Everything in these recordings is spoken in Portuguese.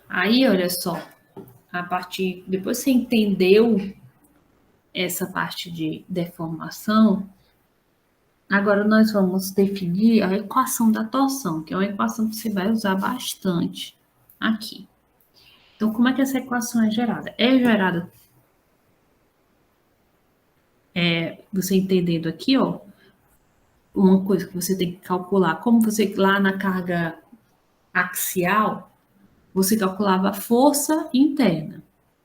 Aí, olha só, a partir, depois que você entendeu essa parte de deformação, agora nós vamos definir a equação da torção, que é uma equação que você vai usar bastante aqui. Então, como é que essa equação é gerada? É gerada, você entendendo aqui, ó, uma coisa que você tem que calcular, como você lá na carga axial, você calculava a força interna.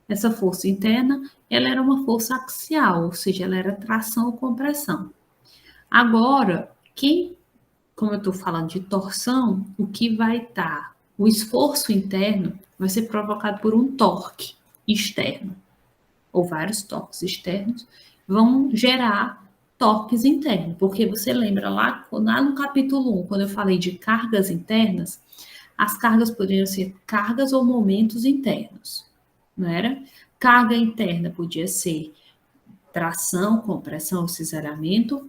Essa força interna, ela era uma força axial, ou seja, ela era tração ou compressão. Agora, como eu estou falando de torção, o que vai estar? O esforço interno vai ser provocado por um torque externo, ou vários torques externos, vão gerar torques internos, porque você lembra lá no capítulo 1, quando eu falei de cargas internas, as cargas poderiam ser cargas ou momentos internos, não era? Carga interna podia ser tração, compressão ou cisalhamento,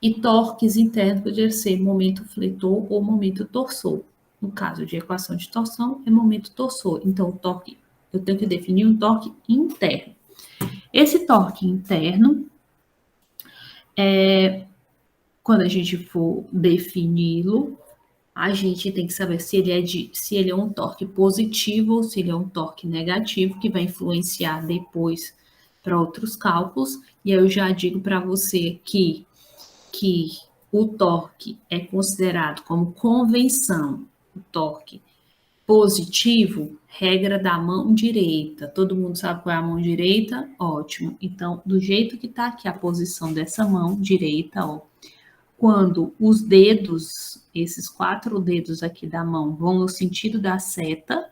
e torques internos podia ser momento fletor ou momento torsor. No caso de equação de torção, é momento torsor. Então, o torque, eu tenho que definir um torque interno. Esse torque interno, quando a gente for defini-lo, a gente tem que saber se ele é um torque positivo ou se ele é um torque negativo, que vai influenciar depois para outros cálculos. E aí eu já digo para você que o torque é considerado como convenção, o torque positivo, regra da mão direita. Todo mundo sabe qual é a mão direita? Ótimo. Então, do jeito que está aqui a posição dessa mão direita, ó, quando os dedos, esses 4 dedos aqui da mão, vão no sentido da seta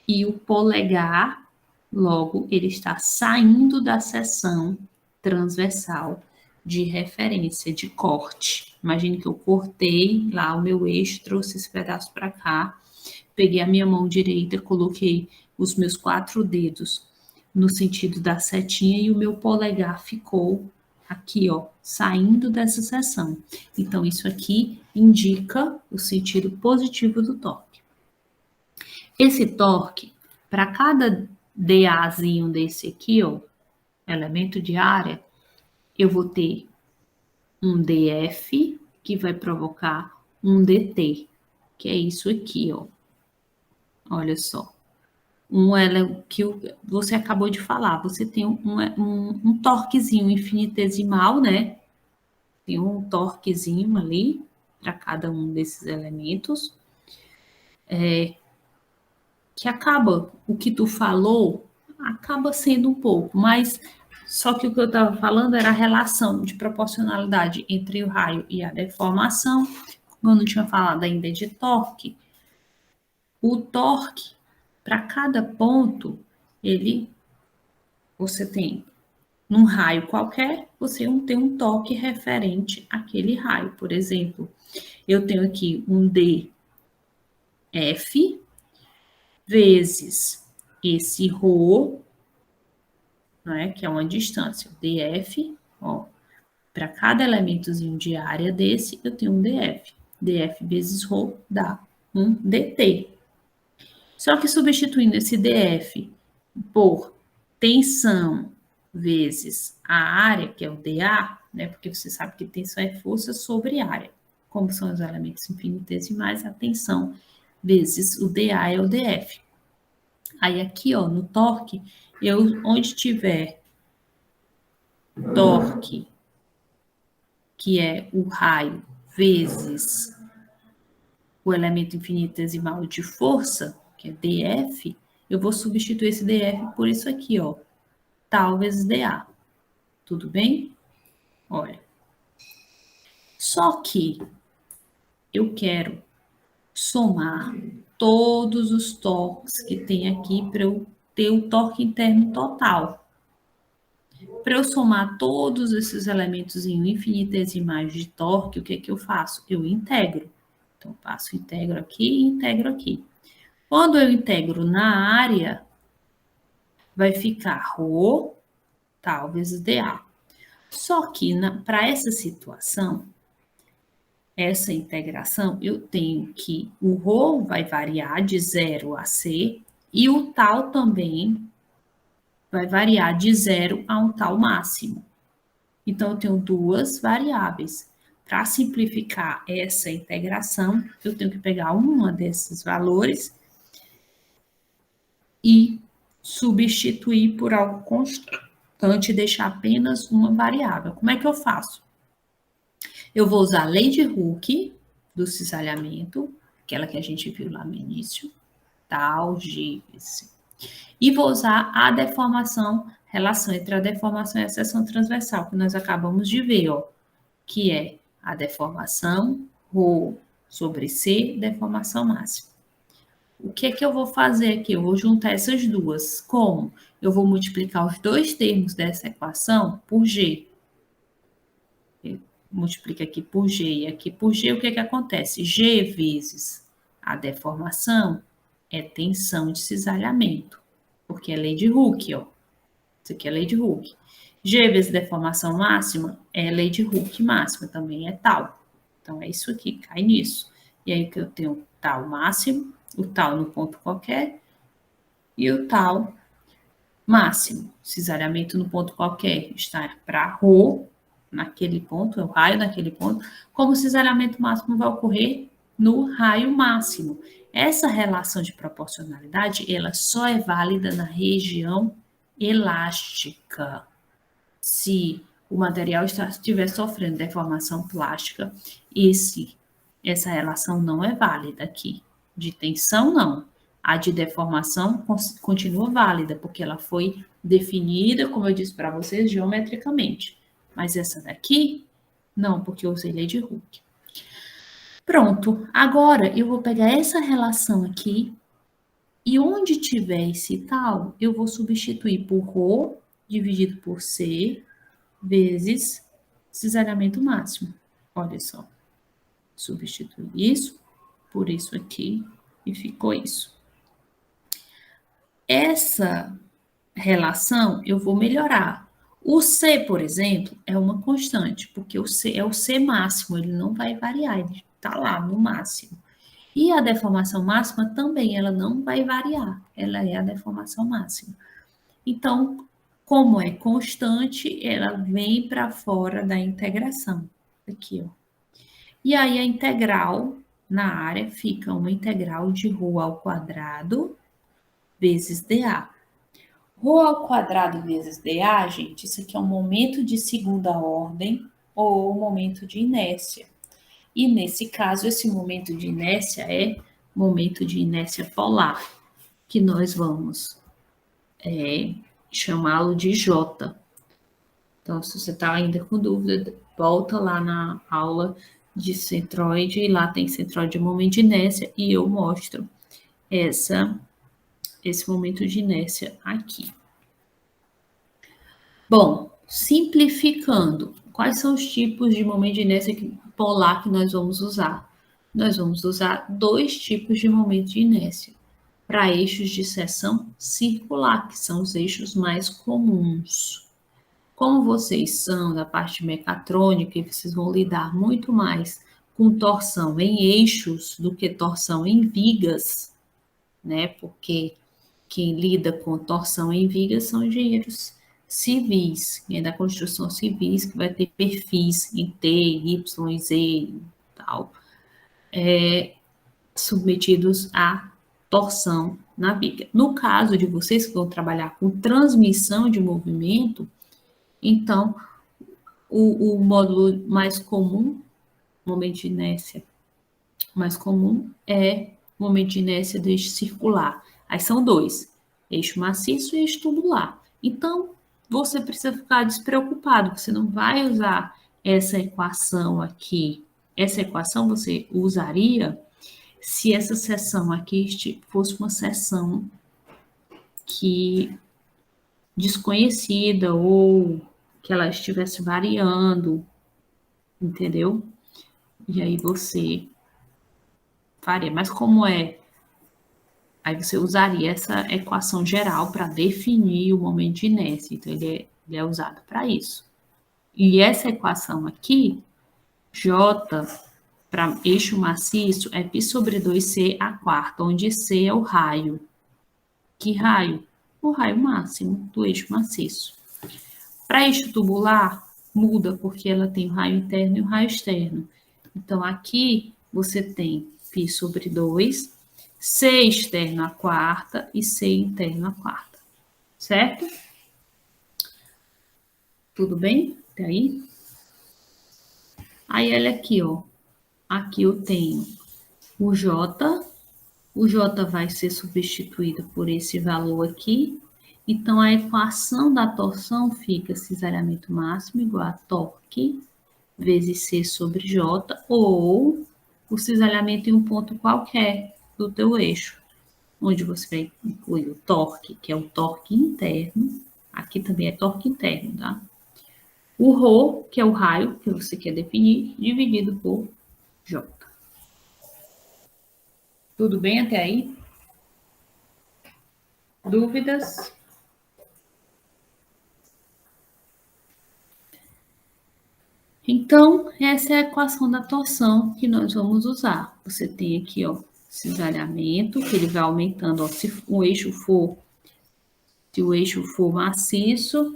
e o polegar, logo, ele está saindo da seção transversal de referência, de corte. Imagine que eu cortei lá o meu eixo, trouxe esse pedaço para cá, peguei a minha mão direita, coloquei os meus 4 dedos no sentido da setinha e o meu polegar ficou aqui, ó, saindo dessa seção. Então, isso aqui indica o sentido positivo do torque. Esse torque, para cada DAzinho desse aqui, ó, elemento de área, eu vou ter um DF que vai provocar um DT, que é isso aqui, ó. Olha só. Que você acabou de falar, você tem um torquezinho infinitesimal, né? Tem um torquezinho ali para cada um desses elementos, que acaba, o que tu falou, acaba sendo um pouco, mas só que o que eu estava falando era a relação de proporcionalidade entre o raio e a deformação. Como eu não tinha falado ainda de torque, o torque, para cada ponto, você tem num raio qualquer, você tem um torque referente àquele raio. Por exemplo, eu tenho aqui um DF vezes esse ρ, né, que é uma distância, DF, ó, para cada elementozinho de área desse, eu tenho um DF. DF vezes ρ dá um DT. Só que substituindo esse DF por tensão vezes a área, que é o dA, né, porque você sabe que tensão é força sobre área. Como são os elementos infinitesimais, a tensão vezes o dA é o dF. Aí aqui, ó, no torque, onde tiver torque, que é o raio vezes o elemento infinitesimal de força, que é dF, eu vou substituir esse dF por isso aqui, ó, tal vezes dA. Tudo bem? Olha. Só que eu quero somar todos os torques que tem aqui para eu ter o torque interno total. Para eu somar todos esses elementos em infinitesimais de torque, o que é que eu faço? Eu integro. Então, passo integro aqui e integro aqui. Quando eu integro na área, vai ficar ρ tal vezes dA. Só que para essa situação, essa integração, eu tenho que o ρ vai variar de 0 a C, E o tal também vai variar de 0 a um tal máximo. Então, eu tenho duas variáveis. Para simplificar essa integração, eu tenho que pegar uma desses valores e substituir por algo constante e deixar apenas uma variável. Como é que eu faço? Eu vou usar a lei de Hooke do cisalhamento, aquela que a gente viu lá no início, tal, Gives. E vou usar a deformação, relação entre a deformação e a seção transversal, que nós acabamos de ver, ó, que é a deformação ρ sobre C, deformação máxima. O que é que eu vou fazer aqui? Eu vou juntar essas duas. Como? Eu vou multiplicar os dois termos dessa equação por G. Multiplica aqui por G e aqui por G. O que é que acontece? G vezes a deformação é tensão de cisalhamento, porque é lei de Hooke, ó. Isso aqui é lei de Hooke. G vezes deformação máxima é lei de Hooke máxima, também é tal. Então, é isso aqui, cai nisso. E aí que eu tenho tal máximo, o tal no ponto qualquer, e o tal máximo. Cisalhamento no ponto qualquer está para ρ, naquele ponto, é o raio naquele ponto, como o cisalhamento máximo vai ocorrer no raio máximo. Essa relação de proporcionalidade, ela só é válida na região elástica. Se o material estiver sofrendo deformação plástica, essa relação não é válida aqui. De tensão, não. A de deformação continua válida, porque ela foi definida, como eu disse para vocês, geometricamente. Mas essa daqui, não, porque eu usei lei de Hooke. Pronto, agora eu vou pegar essa relação aqui, e onde tiver esse tal, eu vou substituir por ρ dividido por C vezes cisalhamento máximo. Olha só. Substituir isso por isso aqui e ficou isso. Essa relação eu vou melhorar. O C, por exemplo, é uma constante, porque o C é o C máximo, ele não vai variar, ele está lá no máximo. E a deformação máxima também, ela não vai variar, ela é a deformação máxima. Então, como é constante, ela vem para fora da integração. Aqui, ó. E aí a integral na área fica uma integral de ρ ao quadrado vezes dA. Ρ ao quadrado vezes dA, gente, isso aqui é um momento de segunda ordem ou momento de inércia. E nesse caso, esse momento de inércia é momento de inércia polar, que nós vamos chamá-lo de J. Então, se você está ainda com dúvida, volta lá na aula de centroide, e lá tem centroide de momento de inércia, e eu mostro esse momento de inércia aqui. Bom, simplificando, quais são os tipos de momento de inércia polar que nós vamos usar? Nós vamos usar dois tipos de momento de inércia para eixos de seção circular, que são os eixos mais comuns. Como vocês são da parte mecatrônica e vocês vão lidar muito mais com torção em eixos do que torção em vigas, né? Porque quem lida com torção em vigas são engenheiros civis, né? Da construção civis, que vai ter perfis em T, Y, Z e tal, submetidos à torção na viga. No caso de vocês que vão trabalhar com transmissão de movimento, então, o módulo mais comum, momento de inércia mais comum, é o momento de inércia do eixo circular. Aí são dois, eixo maciço e eixo tubular. Então, você precisa ficar despreocupado, você não vai usar essa equação aqui. Essa equação você usaria se essa seção aqui fosse uma seção que desconhecida ou que ela estivesse variando, entendeu? E aí você faria. Mas como é? Aí você usaria essa equação geral para definir o momento de inércia. Então, ele é usado para isso. E essa equação aqui, J para eixo maciço, é π sobre 2C a quarta, onde C é o raio. Que raio? O raio máximo do eixo maciço. Para eixo tubular, muda, porque ela tem o raio interno e o raio externo. Então, aqui você tem π sobre 2, C externo a quarta e C interno a quarta. Certo? Tudo bem? Até aí? Aí, olha aqui, ó. Aqui eu tenho o J. O J vai ser substituído por esse valor aqui. Então, a equação da torção fica cisalhamento máximo igual a torque vezes C sobre J, ou o cisalhamento em um ponto qualquer do teu eixo, onde você vai incluir o torque, que é o torque interno. Aqui também é torque interno, tá? O ρ, que é o raio que você quer definir, dividido por J. Tudo bem até aí? Dúvidas? Então, essa é a equação da torção que nós vamos usar. Você tem aqui, ó, cisalhamento, que ele vai aumentando, ó, se o eixo for maciço,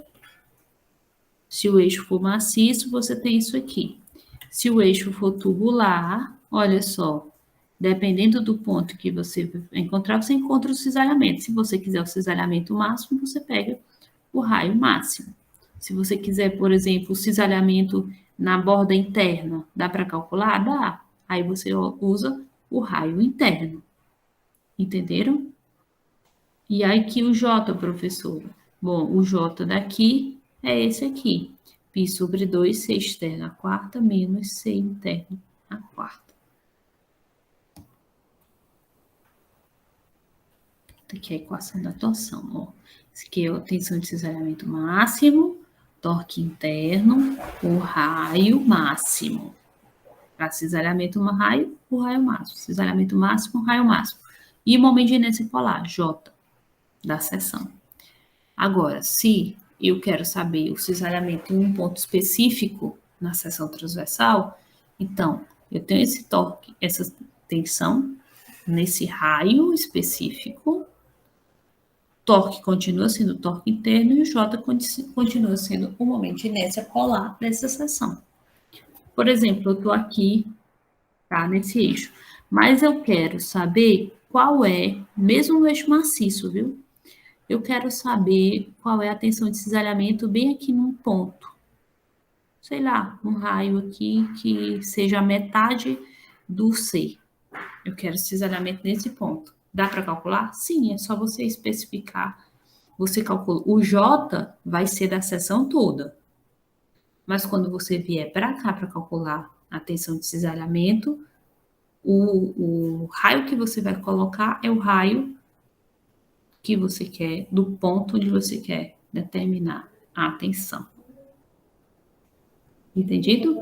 você tem isso aqui. Se o eixo for tubular, olha só, dependendo do ponto que você encontrar, você encontra o cisalhamento. Se você quiser o cisalhamento máximo, você pega o raio máximo. Se você quiser, por exemplo, o cisalhamento na borda interna, dá para calcular? Dá. Aí você usa o raio interno. Entenderam? E aí que o J, professora? Bom, o J daqui é esse aqui. Π sobre 2, C externo à quarta, menos C interno à quarta. Aqui é a equação da torção. Ó. Isso aqui é a tensão de cisalhamento máximo, torque interno, o raio máximo. Para cisalhamento raio, o raio máximo. Cisalhamento máximo, o raio máximo. E o momento de inércia polar, J, da seção. Agora, se eu quero saber o cisalhamento em um ponto específico na seção transversal, então, eu tenho esse torque, essa tensão nesse raio específico, torque continua sendo torque interno e o J continua sendo o momento de inércia polar dessa seção. Por exemplo, eu estou aqui, tá, nesse eixo, mas eu quero saber qual é, mesmo no eixo maciço, viu? Eu quero saber qual é a tensão de cisalhamento bem aqui num ponto. Sei lá, um raio aqui que seja a metade do C. Eu quero cisalhamento nesse ponto. Dá para calcular? Sim, é só você especificar. Você calcula. O J vai ser da seção toda. Mas quando você vier para cá para calcular a tensão de cisalhamento, o raio que você vai colocar é o raio que você quer, do ponto onde você quer determinar a tensão. Entendido?